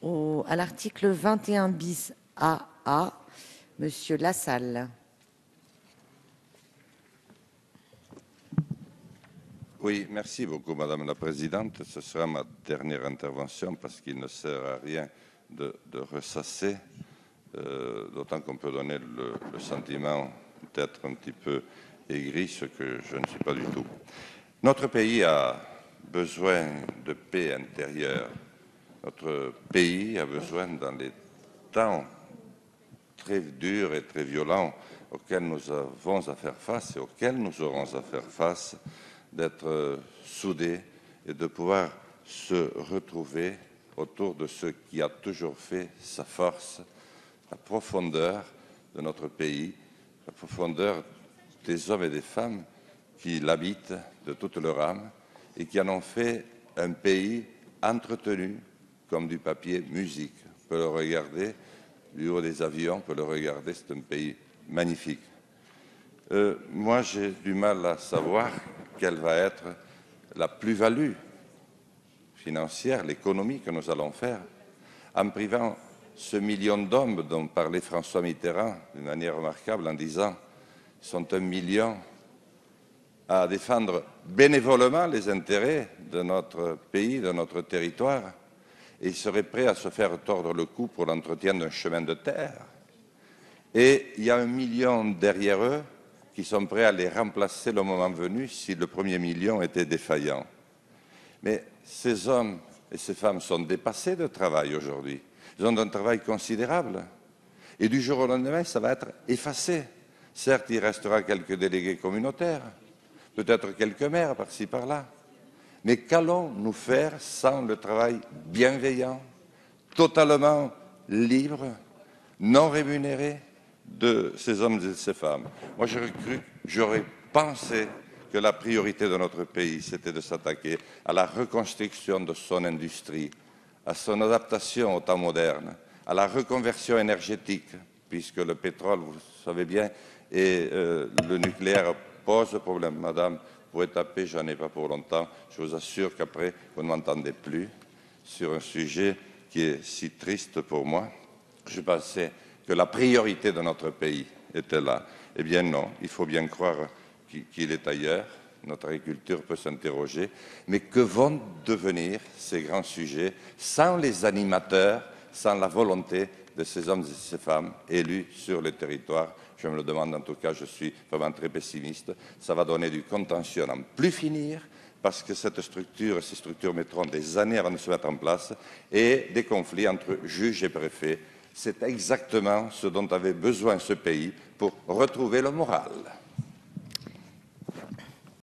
à l'article 21 bis AA, Monsieur Lassalle. Oui, merci beaucoup, Madame la Présidente. Ce sera ma dernière intervention parce qu'il ne sert à rien de ressasser, d'autant qu'on peut donner le sentiment d'être un petit peu aigri, ce que je ne suis pas du tout. Notre pays a besoin de paix intérieure. Notre pays a besoin, dans les temps très durs et très violents auxquels nous avons à faire face et auxquels nous aurons à faire face, d'être soudés et de pouvoir se retrouver autour de ce qui a toujours fait sa force, la profondeur de notre pays, la profondeur des hommes et des femmes qui l'habitent de toute leur âme et qui en ont fait un pays entretenu comme du papier musique. On peut le regarder du haut des avions, on peut le regarder, c'est un pays magnifique. Moi, j'ai du mal à savoir quelle va être la plus-value financière, l'économie que nous allons faire en privant ce million d'hommes dont parlait François Mitterrand d'une manière remarquable en disant qu'ils sont 1 million à défendre bénévolement les intérêts de notre pays, de notre territoire, et ils seraient prêts à se faire tordre le cou pour l'entretien d'un chemin de terre. Et il y a 1 million derrière eux qui sont prêts à les remplacer le moment venu si le premier million était défaillant. Mais ces hommes et ces femmes sont dépassés de travail aujourd'hui. Ils ont un travail considérable. Et du jour au lendemain, ça va être effacé. Certes, il restera quelques délégués communautaires, peut-être quelques maires par-ci, par-là. Mais qu'allons-nous faire sans le travail bienveillant, totalement libre, non rémunéré de ces hommes et de ces femmes? Moi, j'aurais pensé que la priorité de notre pays, c'était de s'attaquer à la reconstruction de son industrie, à son adaptation au temps moderne, à la reconversion énergétique, puisque le pétrole, vous le savez bien, et le nucléaire posent problème. Madame, vous pouvez taper, j'en ai pas pour longtemps. Je vous assure qu'après, vous ne m'entendez plus sur un sujet qui est si triste pour moi. Je pensais que la priorité de notre pays était là. Eh bien non, il faut bien croire qu'il est ailleurs. Notre agriculture peut s'interroger. Mais que vont devenir ces grands sujets sans les animateurs, sans la volonté de ces hommes et ces femmes élus sur le territoire? Je me le demande, en tout cas, je suis vraiment très pessimiste. Ça va donner du contentieux à n'en plus finir, parce que ces structures mettront des années avant de se mettre en place, et des conflits entre juges et préfets. C'est exactement ce dont avait besoin ce pays pour retrouver le moral.